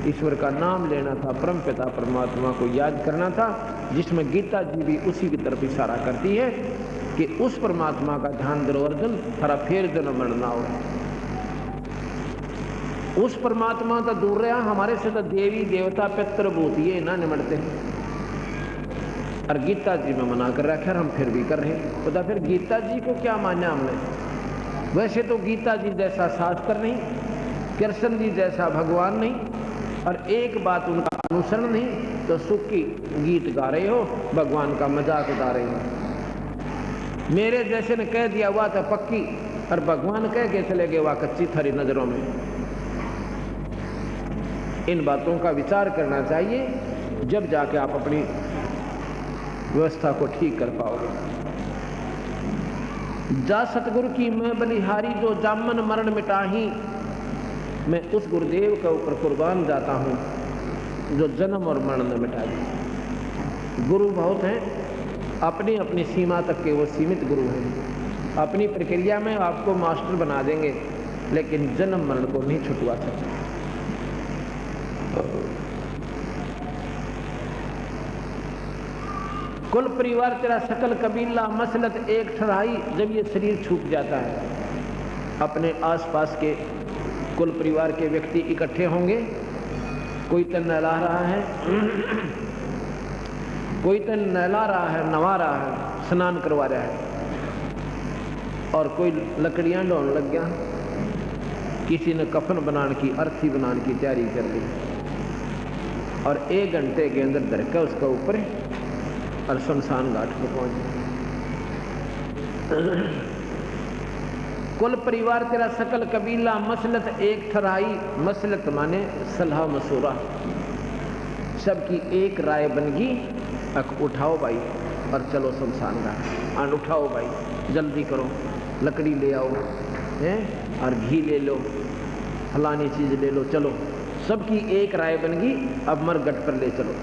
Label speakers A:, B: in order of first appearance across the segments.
A: ईश्वर का नाम लेना था, परमपिता परमात्मा को याद करना था, जिसमें गीता जी भी उसी की तरफ इशारा करती है कि उस परमात्मा का ध्यान दो अर्जुन, थारा फिर जन्म मरण ना हो। उस परमात्मा तो दूर रहा, हमारे से तो देवी देवता पितृ भूत ये ना निमटते। और गीता जी में मना कर रखा, हम फिर भी कर रहे हैं। पता फिर गीता जी को क्या माना हमने? वैसे तो गीता जी जैसा शास्त्र नहीं, कृष्ण जी जैसा भगवान नहीं, और एक बात उनका अनुसरण नहीं, तो सुख की गीत गा रहे हो, भगवान का मजाक उड़ा रहे हो। मेरे जैसे ने कह दिया हुआ था पक्की, और भगवान कह के चले गए हुआ कच्ची थारी नजरों में। इन बातों का विचार करना चाहिए, जब जाके आप अपनी व्यवस्था को ठीक कर पाओगे। जा सतगुरु की मैं बलिहारी, जो जामन मरण मिटाही। मैं उस गुरुदेव के ऊपर कुर्बान जाता हूँ जो जन्म और मरण न मिटा दे। गुरु बहुत हैं, अपनी अपनी सीमा तक के वो सीमित गुरु हैं। अपनी प्रक्रिया में आपको मास्टर बना देंगे, लेकिन जन्म मरण को नहीं छुटवा सकते। कुल परिवार तेरा सकल कबीला, मसलत एक ठहराई। जब ये शरीर छूट जाता है, अपने आसपास के कुल परिवार के व्यक्ति इकट्ठे होंगे। कोई तो नहला रहा है, कोई तो नहला रहा है, नवा रहा है, स्नान करवा रहा है, और कोई लकड़ियां ढोने लग गया। किसी ने कफन बनाने की, अर्थी बनाने की तैयारी कर ली, और 1 घंटे के अंदर धरका उसका ऊपर और शमशान घाट पर पहुंच। कुल परिवार तेरा सकल कबीला, मसलत एक ठहराई। मसलत माने सलाह मशूरा, सबकी एक राय बनगी। अक उठाओ भाई और चलो शमशान घाट। आन उठाओ भाई, जल्दी करो, लकड़ी ले आओ हैं, और घी ले लो, फलानी चीज ले लो, चलो। सबकी एक राय बनगी, अब मरगट पर ले चलो।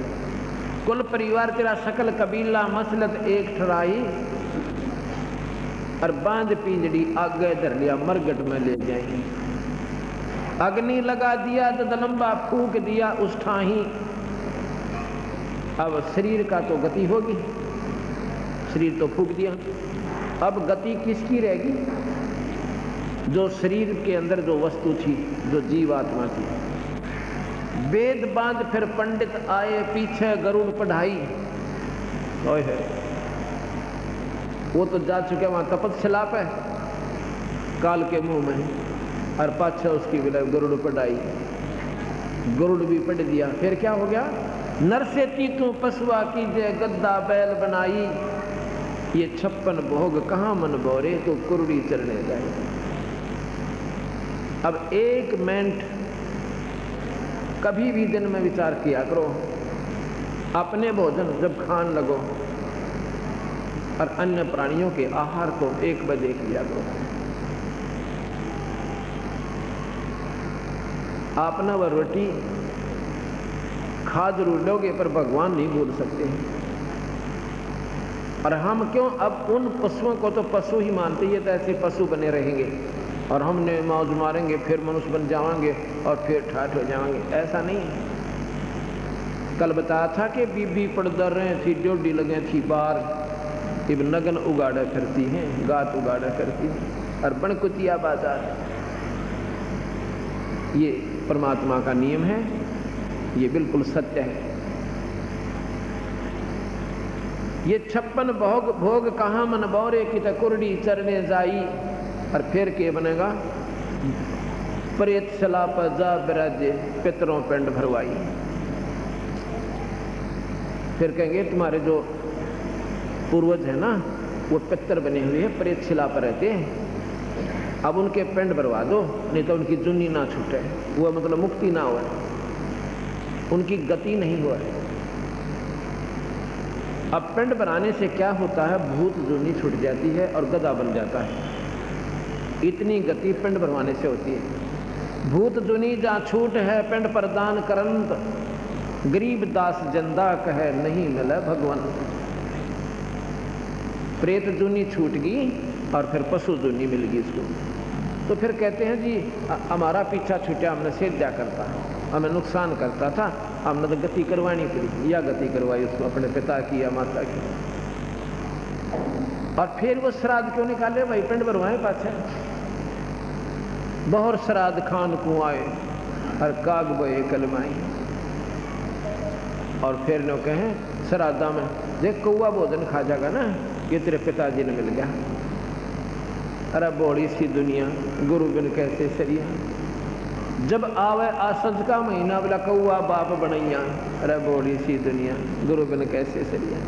A: कुल परिवार तेरा सकल कबीला, मसलत एक ठहराई। और बांध पिंजड़ी आगे धर लिया, मरगट में ले जाएंगे। अग्नि लगा दिया तो दलंबा फूक दिया उस ठाही। अब शरीर का तो गति होगी, शरीर तो फूक दिया, अब गति किसकी रहेगी? जो शरीर के अंदर जो वस्तु थी, जो जीवात्मा थी। वेद बांध फिर पंडित आए, पीछे गरुड़ पढ़ाई। ओए है, वो तो जा चुके वहां तपस्या पे काल के मुंह में, और पाछे उसकी विलय गरुड़ पढ़ाई। गरुड़ भी पढ़ दिया। फिर क्या हो गया? नर से तीतू पशुआ कीजे, गद्दा बैल बनाई। ये 56 भोग कहाँ मन बोरे, तो कुरुड़ी चलने जाए। अब 1 मिनट कभी भी दिन में विचार किया करो, अपने भोजन जब खान लगो और अन्य प्राणियों के आहार को 1 बजे किया करो। आपने वह रोटी खा जरूर लोगे, पर भगवान नहीं भूल सकते हैं। और हम क्यों अब उन पशुओं को तो पशु ही मानते, ये तो ऐसे पशु बने रहेंगे, और हमने मौज मारेंगे, फिर मनुष्य बन जाएंगे, और फिर ठाठ हो जाएंगे। ऐसा नहीं है। कल बताया था कि बीबी पड़दर रहे थी, ड्योडी लगे थी बार, इब नगन उगाड़े फिरती हैं, गात उगाड़े फिरती हैं, और बनकुतिया बाजार। ये परमात्मा का नियम है, ये बिल्कुल सत्य है। ये 56 भोग कहाँ मन बौरे की कुरडी चरने जाई। और फिर के बनेगा? प्रेत सला पर जा बिराजे, पितरों पिंड भरवाई। फिर कहेंगे तुम्हारे जो पूर्वज है ना, वो पितर बने हुए हैं, प्रेत शिला पर रहते हैं, अब उनके पिंड भरवा दो, नहीं तो उनकी जुन्नी ना छूटे, वो मतलब मुक्ति ना हो, उनकी गति नहीं हुआ है। अब पिंड बनाने से क्या होता है? भूत जुन्नी छूट जाती है और गदा बन जाता है। इतनी गति पिंड भरवाने से होती है। भूत जुनी जा छूट है, पिंड प्रदान करंत, गरीब दास जंदा कहे नहीं मिले भगवान। प्रेत जुनी छूट गई और फिर पशु जुनी मिल गई इसको। तो फिर कहते हैं जी हमारा पीछा छूटा, हमने सेद्या करता है। हमें नुकसान करता था, हमने तो गति करवानी पड़ी, या गति करवाई उसको अपने पिता की या माता की। और फिर वो श्राद्ध क्यों निकाले भाई, पिंड भरवाए पाछे बहुत श्राद्ध खान को आए और काग बोए कलमाई। और फिर नो कहें श्राद्धा में देख कौआ भोजन खा जाएगा ना, ये तेरे पिताजी ने मिल गया। अरे बड़ी सी दुनिया गुरु बिन कैसे सरिया, जब आवे आसज का महीना बोला कौआ बाप बनैया। अरे बड़ी सी दुनिया गुरु बिन कैसे सरिया,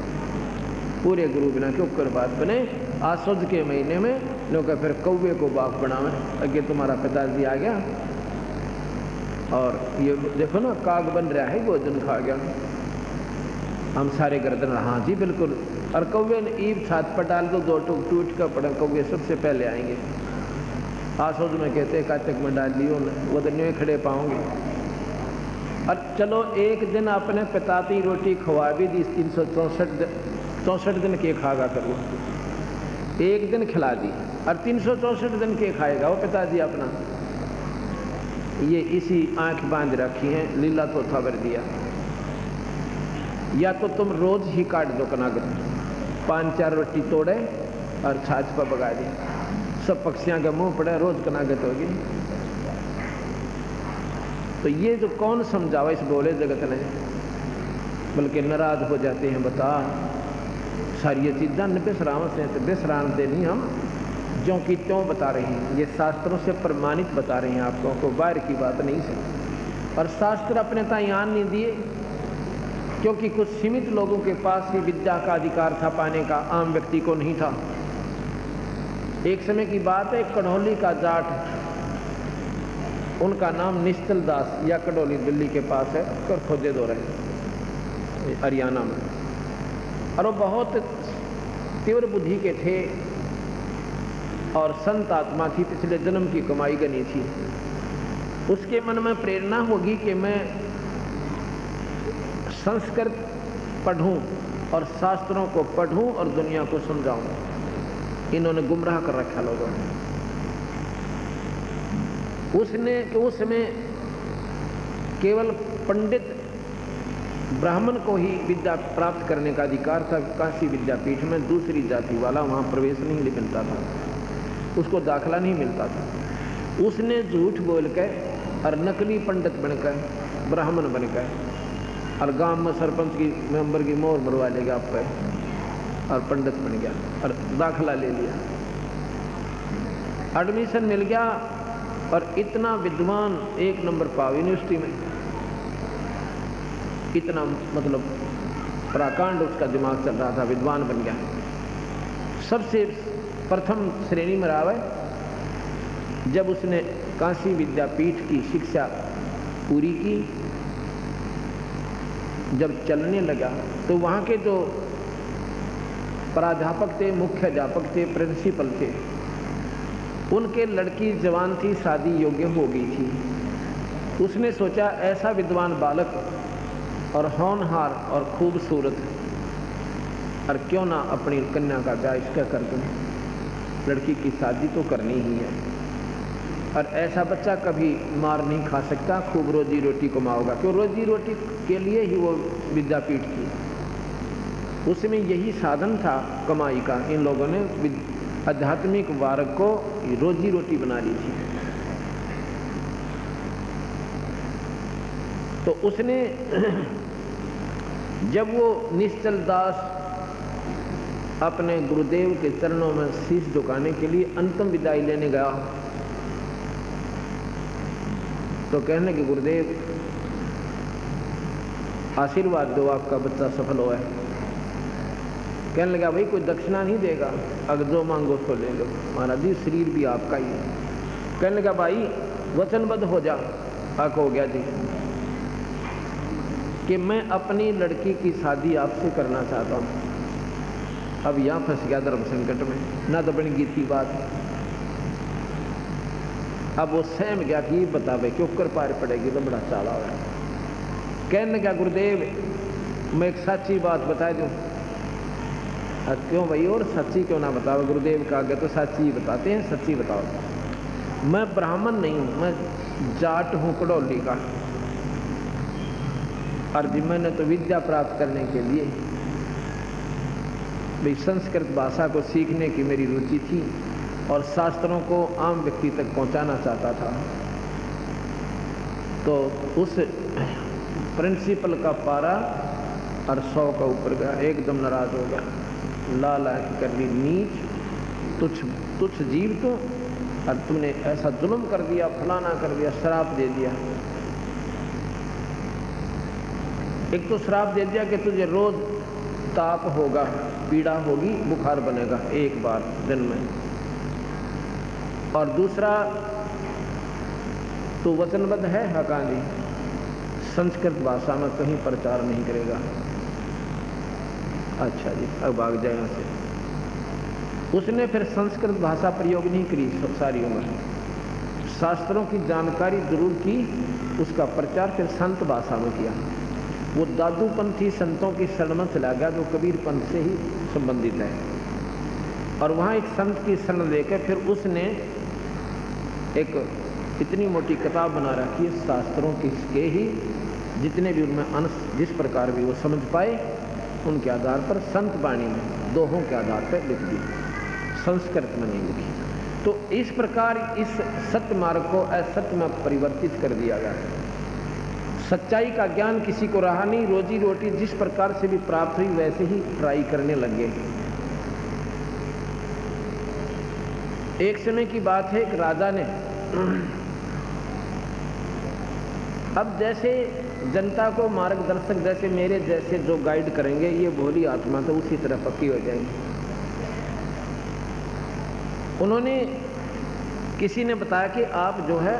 A: पूरे गुरु बिना क्यों कर बात बने। आसज के महीने में लोग फिर कौवे को बाप बनावे, अगे तुम्हारा पिताजी आ गया और ये देखो ना काग बन रहा है, भोजन खा गया। हम सारे गर्दन, हाँ जी बिल्कुल। और कौवे ने ईब छात पर डाल दो, दो टूक टूट कर पड़ा, कौवे सबसे पहले आएंगे। आसोज में कहते काचक में डाल लियो ना, वो तो न्यू खड़े पाओगे। और चलो एक दिन अपने पिता की रोटी खवा भी दी, 364 दिन के खागा करो, एक दिन खिला दी और 364 दिन के खाएगा वो पिताजी अपना। ये इसी आंख बांध रखी है, लीला तो था भर दिया। या तो तुम रोज ही काट दो कनागत, 5-4 रोटी तोड़े और छाछ पर बगा दी, सब पक्षियां के मुंह पड़े, रोज कनागत होगी। तो ये जो कौन समझावा इस बोले जगत ने, बल्कि नाराज हो जाते हैं। बता सारी चीज़ां न बिसराव से, तो बिसरान दे नहीं हम जो कि त्यों बता रहे हैं, ये शास्त्रों से प्रमाणित बता रहे हैं आपको, को बाहर की बात नहीं है। और शास्त्र अपने तायान नहीं दिए, क्योंकि कुछ सीमित लोगों के पास ही विद्या का अधिकार था पाने का, आम व्यक्ति को नहीं था। एक समय की बात है, कढ़ौली का जाट, उनका नाम निश्चल दास या कढ़ौली दिल्ली के पास है, कर खोजे दो रहे हरियाणा में। और वो बहुत तीव्र बुद्धि के थे और संत आत्मा थी, पिछले जन्म की कमाई गनी थी। उसके मन में प्रेरणा होगी कि मैं संस्कृत पढ़ूं और शास्त्रों को पढ़ूं और दुनिया को समझाऊं। इन्होंने गुमराह कर रखा लोगों ने। उसमें केवल पंडित ब्राह्मण को ही विद्या प्राप्त करने का अधिकार था। काशी विद्यापीठ में दूसरी जाति वाला वहाँ प्रवेश नहीं मिलता था, उसको दाखला नहीं मिलता था। उसने झूठ बोल कर और नकली पंडित बनकर, ब्राह्मण बनकर, और गांव में सरपंच की मेंबर की मोहर मरवा लेगा आप पे, और पंडित बन गया और दाखला ले लिया, एडमिशन मिल गया और इतना विद्वान, 1 नंबर पाव यूनिवर्सिटी में। इतना मतलब प्राकांड उसका दिमाग चल रहा था, विद्वान बन गया। सबसे प्रथम श्रेणी में रहा है जब उसने काशी विद्यापीठ की शिक्षा पूरी की। जब चलने लगा तो वहाँ के जो प्राध्यापक थे, मुख्य अध्यापक थे, प्रिंसिपल थे, उनके लड़की जवान थी, शादी योग्य हो गई थी। उसने सोचा ऐसा विद्वान बालक और होनहार और खूबसूरत, और क्यों ना अपनी कन्या का ब्याह इसका कर दूं, लड़की की शादी तो करनी ही है। और ऐसा बच्चा कभी मार नहीं खा सकता, खूब रोजी रोटी कमाओगा, क्यों रोजी रोटी के लिए ही वो विद्यापीठ की, उसमें यही साधन था कमाई का। इन लोगों ने आध्यात्मिक वर्ग को रोजी रोटी बना ली थी। तो उसने जब वो निश्चल दास अपने गुरुदेव के चरणों में शीश झुकाने के लिए अंतिम विदाई लेने गया, तो कहने कि गुरुदेव आशीर्वाद दो, आपका बच्चा सफल हुआ है। कहने लगा भाई कोई दक्षिणा नहीं देगा, अगर जो मांगो उसको ले लो। महाराज जी शरीर भी आपका ही है। कहने लगा भाई वचनबद्ध हो जा। हक हो गया जी कि मैं अपनी लड़की की शादी आपसे करना चाहता हूँ। अब यहाँ फंस गया धर्म संकट में, ना तो बन गई थी बात। अब वो सहम गया कि बता भाई क्यों कर पार पड़ेगी, तो बड़ा चाला हुआ। कहने लगा गुरुदेव मैं एक सच्ची बात बता दूं। क्यों भाई, और सच्ची क्यों ना बताओ? गुरुदेव का आगे तो सच्ची ही बताते हैं, सच्ची बताओ। मैं ब्राह्मण नहीं हूँ, मैं जाट हूँ कड़ौली का, और जी मैंने तो विद्या प्राप्त करने के लिए भाई संस्कृत भाषा को सीखने की मेरी रुचि थी और शास्त्रों को आम व्यक्ति तक पहुंचाना चाहता था। तो उस प्रिंसिपल का पारा और 100 का ऊपर गया, एकदम नाराज हो गया, लाल आंख कर ली, नीच तुच्छ जीव तो, और तुमने ऐसा जुल्म कर दिया, फलाना कर दिया, श्राप दे दिया। एक तो श्राप दे दिया कि तुझे रोज ताप होगा, पीड़ा होगी, बुखार बनेगा एक बार दिन में, और दूसरा तो वचनबद्ध है हकानी, संस्कृत भाषा में कहीं प्रचार नहीं करेगा। अच्छा जी, अब भाग जाए यहाँ से। उसने फिर संस्कृत भाषा प्रयोग नहीं करी सारी उम्र, शास्त्रों की जानकारी जरूर की, उसका प्रचार फिर संत भाषा में किया। वो दादूपंथी संतों की शरण में चला गया जो कबीर पंथ से ही संबंधित है, और वहाँ एक संत की शरण लेकर फिर उसने एक इतनी मोटी किताब बना रखी है शास्त्रों के ही जितने भी उनमें अंश जिस प्रकार भी वो समझ पाए उनके आधार पर संत वाणी में दोहों के आधार पर लिख दी, संस्कृत में नहीं लिखी। तो इस प्रकार इस सत्य मार्ग को असत्य में परिवर्तित कर दिया गया। सच्चाई का ज्ञान किसी को रहा नहीं, रोजी रोटी जिस प्रकार से भी प्राप्त हुई वैसे ही ट्राई करने लगे। एक समय की बात है, एक राजा ने अब जैसे जनता को मार्गदर्शक जैसे मेरे जैसे जो गाइड करेंगे ये भोली आत्मा तो उसी तरह पक्की हो जाएगी। उन्होंने किसी ने बताया कि आप जो है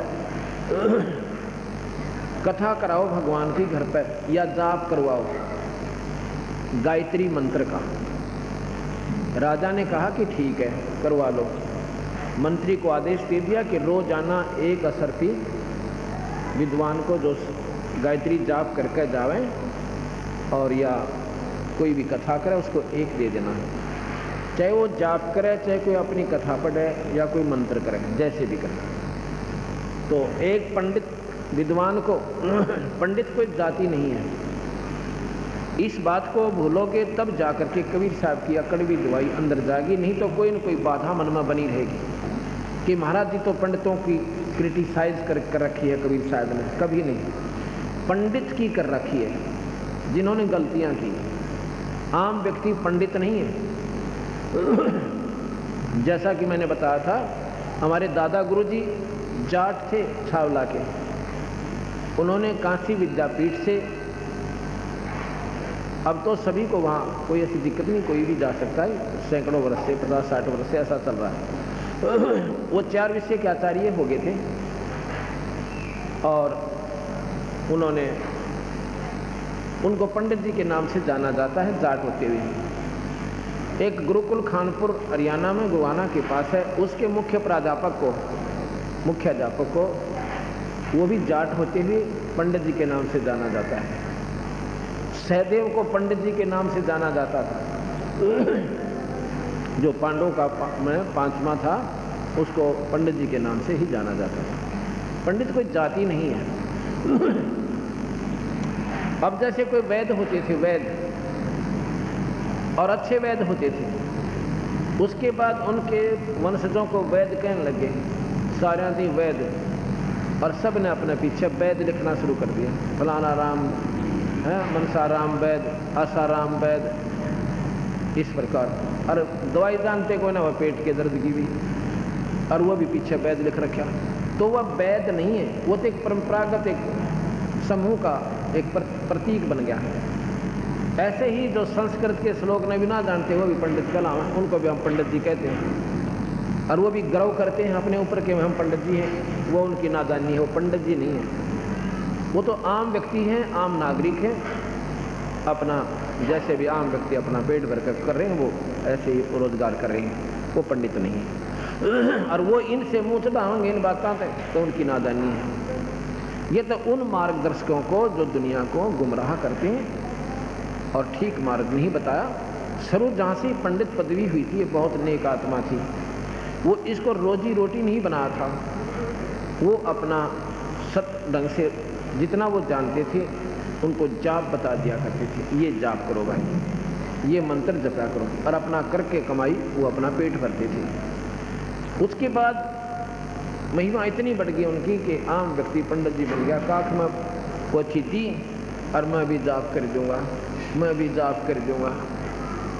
A: कथा कराओ भगवान की घर पर या जाप करवाओ गायत्री मंत्र का। राजा ने कहा कि ठीक है करवा लो। मंत्री को आदेश दे दिया कि रोजाना एक असरफी विद्वान को जो गायत्री जाप करके जावे और या कोई भी कथा करे उसको एक दे देना है, चाहे वो जाप करे चाहे कोई अपनी कथा पढ़े या कोई मंत्र करे, जैसे भी करे। तो एक पंडित विद्वान को पंडित कोई जाति नहीं है, इस बात को भूलोगे तब जाकर के कबीर साहब की अकड़वी दवाई अंदर जाएगी, नहीं तो कोई न कोई बाधा मन में बनी रहेगी कि महाराज जी तो पंडितों की क्रिटिसाइज कर रखी है कबीर साहब ने। कभी नहीं, पंडित की कर रखी है जिन्होंने गलतियां की। आम व्यक्ति पंडित नहीं है। जैसा कि मैंने बताया था, हमारे दादा गुरुजी जाट थे छावला के, उन्होंने काशी विद्यापीठ से, अब तो सभी को वहाँ कोई ऐसी दिक्कत नहीं, कोई भी जा सकता है, सैकड़ों वर्ष से 50-60 वर्ष से ऐसा चल रहा है। वो 4 विषय के आचार्य हो गए थे और उन्होंने उनको पंडित जी के नाम से जाना जाता है जाट होते हुए। एक गुरुकुल खानपुर हरियाणा में गुवाना के पास है, उसके मुख्य अध्यापक को वो भी जाट होते हुए पंडित जी के नाम से जाना जाता है। सहदेव को पंडित जी के नाम से जाना जाता था। जो पांडवों का में 5वां था उसको पंडित जी के नाम से ही जाना जाता था। पंडित कोई जाति नहीं है। अब जैसे कोई वैद होते थे, वैद और अच्छे वैद होते थे, उसके बाद उनके वंशजों को वैद कहने लगे, सारे थी वैद, और सब ने अपने पीछे वैद लिखना शुरू कर दिया। फलाना राम है, मनसाराम वैद, आसाराम वैद, इस प्रकार। और दवाई जानते को ना, वह पेट के दर्द की भी, और वह भी पीछे वैद लिख रखा। तो वह वैद नहीं है, वो तो एक परंपरागत एक समूह का एक प्रतीक बन गया। ऐसे ही जो संस्कृत के श्लोक ने भी ना जानते वो भी पंडित कलाम है, उनको भी हम पंडित जी कहते हैं, और वो भी गर्व करते हैं अपने ऊपर के हम पंडित जी हैं। वो उनकी नादानी है, वो पंडित जी नहीं है, वो तो आम व्यक्ति हैं, आम नागरिक हैं, अपना जैसे भी आम व्यक्ति अपना पेट भर कर रहे हैं वो ऐसे ही रोजगार कर रहे हैं, वो पंडित नहीं है। और वो इनसे मुँह चढ़ाएंगे इन बातों तक तो उनकी नादानी है। ये तो उन मार्गदर्शकों को जो दुनिया को गुमराह करते हैं और ठीक मार्ग नहीं बताया। शुरू जहाँ से पंडित पदवी हुई थी, ये बहुत नेक आत्मा थी, वो इसको रोजी रोटी नहीं बनाया था। वो अपना सत ढंग से जितना वो जानते थे उनको जाप बता दिया करते थे, ये जाप करो भाई, ये मंत्र जपा करो, और अपना करके कमाई वो अपना पेट भरते थे। उसके बाद महिमा इतनी बढ़ गई उनकी कि आम व्यक्ति पंडित जी बन गया, काख में पोछी दी और मैं भी जाप कर दूंगा, मैं भी जाप कर दूंगा,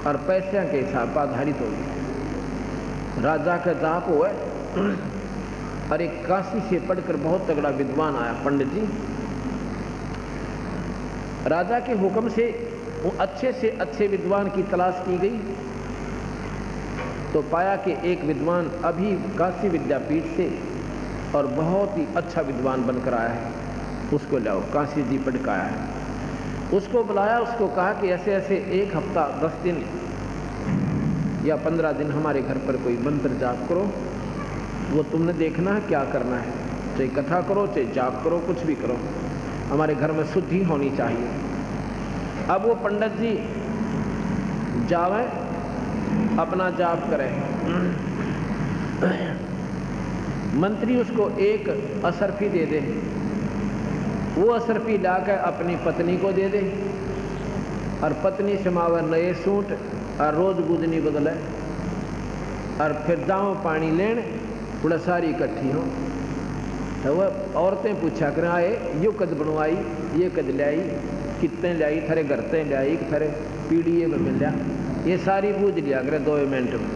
A: और पैसे के हिसाब पर आधारित हो गए। राजा का जाप हुआ और एक काशी से पढ़कर बहुत तगड़ा विद्वान आया पंडित जी। राजा के हुक्म से वो अच्छे से अच्छे विद्वान की तलाश की गई तो पाया कि एक विद्वान अभी काशी विद्यापीठ से और बहुत ही अच्छा विद्वान बनकर आया है, उसको लाओ, काशी जी पढ़ के आया है। उसको बुलाया, उसको कहा कि ऐसे ऐसे एक हफ्ता 10 दिन या 15 दिन हमारे घर पर कोई मंत्र जाप करो, वो तुमने देखना है क्या करना है, चाहे कथा करो चाहे जाप करो, कुछ भी करो, हमारे घर में शुद्धि होनी चाहिए। अब वो पंडित जी जावे, अपना जाप करें, मंत्री उसको एक असरफी दे दे, वो असरफी लाकर अपनी पत्नी को दे दे, और पत्नी समावे नए सूट और रोज गुजनी बदले, और फिर जाओ पानी लेने, थोड़ा सारी इकट्ठी हो। तो वह औरतें पूछा कर आए, यो कद बनवाई, ये कद लाई, कितने लाई, थारे घर ते लाई, थारे पीढ़ी में मिल जा, ये सारी बूझ लिया करे 2 मिनट में।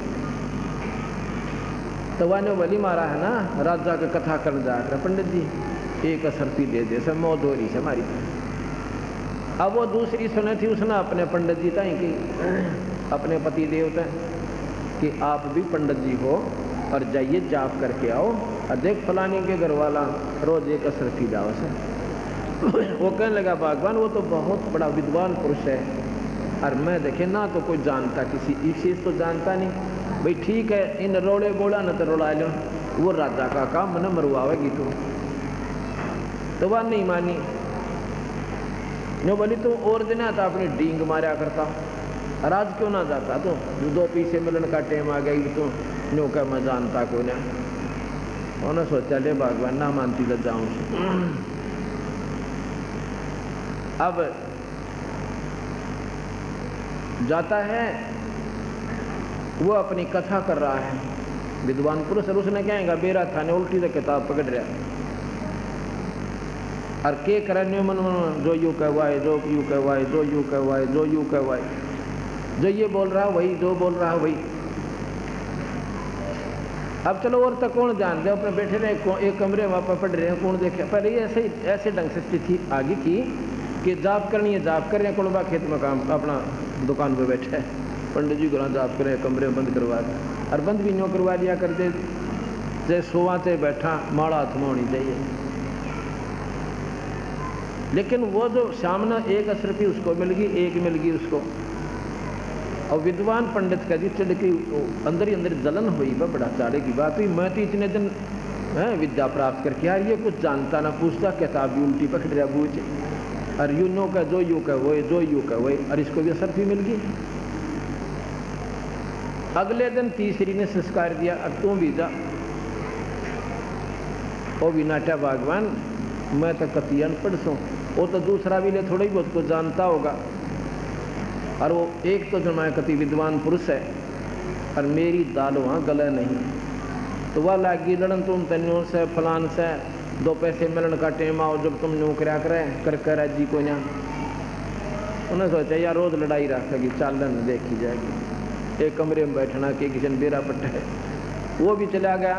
A: तो वह बली मारा है ना, राजा का कथा करने जाकर पंडित जी एक असरफी दे दे, सब मौत हो रही से हमारी। अब वो दूसरी सुने थी, उसने अपने पंडित जी ताई की, अपने पति देवता कि आप भी पंडित जी हो और जाइए जाप करके आओ, और देख फलानी के घर वाला रोज एक असरफी जाओ से। वो कहने लगा भगवान वो तो बहुत बड़ा विद्वान पुरुष है, और मैं देखे ना तो कोई जानता, किसी एक चीज़ तो जानता नहीं, भाई ठीक है इन रोड़े बोला न तो रोड़ा लो, वो राजा का काम न मरवावेगी तो वह नहीं मानी। नो बोली तुम और दिन आता अपनी डींग मारा करता, और आज क्यों ना जाता, तो 2 पैसे मिलन का टाइम आ गई, तो नो का मैं जानता क्यों ना। उन्होंने सोचा ले भगवान ना मानती तो जाऊं। अब जाता है, वो अपनी कथा कर रहा है, विद्वान पुरुष, और उसने क्या कहा, बेरा था ने उल्टी से किताब पकड़ रहा और के करने मन जो यू कहवाए, जो यू कहवाए, जो यू कहवाए, जो यू कहवाए, जो ये बोल रहा वही, जो बोल रहा वही। अब चलो और तक कौन जान दे, अपने बैठे रहे एक कमरे में पढ़ रहे हैं, कौन देखे। पहले ये ऐसे ढंग से स्थिति आगे की कि जाप करनी है, जाप कर रहे हैं, कुलबा खेत में काम अपना दुकान पर बैठे है, पंडित जी को जाप कर रहे हैं, कमरे में बंद करवा दे, और बंद भी न्यों करवा दिया करते, चाहे सोवा चाहे बैठा, माड़ा हाथ में होनी चाहिए। लेकिन वो जो सामने एक असरफी उसको मिल गई, एक मिल गई उसको, और विद्वान पंडित का जी चढ़ के अंदर ही अंदर जलन हुई, वह बड़ा चाड़े की बात हुई, मैं तो इतने दिन विद्या प्राप्त करके यार ये कुछ जानता ना पूछता, किताब भी उल्टी पकड़ रहा बूझ, और यू नो का जो यू का वही, जो यू का वही, और इसको भी असरफी मिल गई। अगले दिन तीसरी ने संस्कार दिया, अब तू भी जा। वो भी नाटा भगवान मैं तो कति अनपढ़ सो, वो तो दूसरा भी ले थोड़ा ही बहुत को जानता होगा, और वो एक तो जो मैं कति विद्वान पुरुष है, और मेरी दाल वहाँ गले नहीं, तो वह लागी लड़न तुम तन्यों से फलान से 2 पैसे मिलन का टेम आओ, जब तुम न्यू करा कर कर जी को ना। उन्हें सोचा यार रोज लड़ाई रखेगी, चालन देखी जाएगी, एक कमरे में बैठना के किसी बेरा पट्टा है। वो भी चला गया,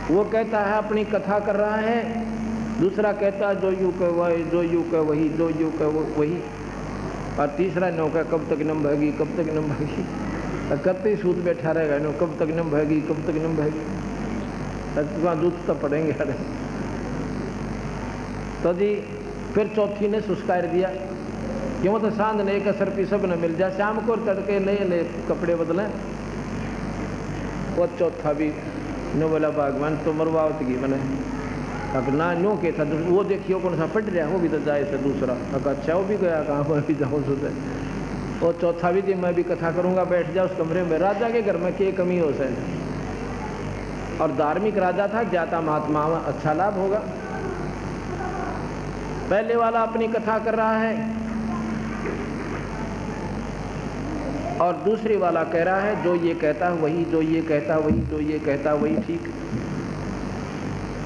A: वो कहता है अपनी कथा कर रहा है, दूसरा कहता है जो यू का वही, जो यू का वही, जो यू का वही, और तीसरा नौका कब तक नम भागी, कब तक नम भागी, कब तक सूत बैठा रहेगा नो, कब तक नम भागी, कब तक नम भागी, वहाँ दूध तो पड़ेंगे। अरे तो जी फिर चौथी ने सुस्कार दिया, क्यों तो सांझ ने एक असरफी सब न मिल जाए, शाम को तड़के नए नए कपड़े बदले। वो चौथा भी नो बोला भगवान तो मरवावत की बने, अब ना नो के था वो देखियो कौन सा पढ़ रहा, वो भी तो जाए से दूसरा, अगर अच्छा वो भी गया कहाँ पर भी जाऊँ सुधे। और चौथा भी जी मैं भी कथा करूँगा, बैठ जाओ उस कमरे में। राजा के घर में क्या कमी हो सके, और धार्मिक राजा था, ज्ञाता महात्मा में अच्छा लाभ होगा। पहले वाला अपनी कथा कर रहा है और दूसरी वाला कह रहा है जो ये कहता वही, जो ये कहता वही, जो ये कहता वही ठीक।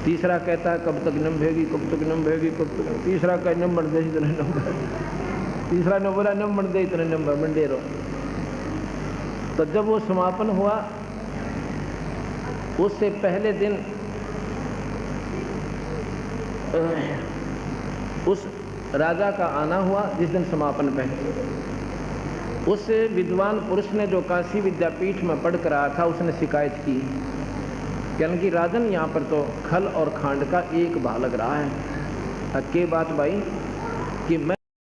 A: तीसरा कहता है कब तक नंभेगी, कब तक नंभेगी, कब तक। तीसरा कह नंबर दे इतने नंबर, तीसरा ने बोला नंबर दे इतने नंबर, मंडे रहो। तो जब वो समापन हुआ उससे पहले दिन उस राजा का आना हुआ जिस दिन समापन में। उस विद्वान पुरुष ने जो काशी विद्यापीठ में पढ़ कर आया था उसने शिकायत की, यानी कि राजन यहाँ पर तो खल और खांड का एक भाग लग रहा है। के बात भाई कि मैं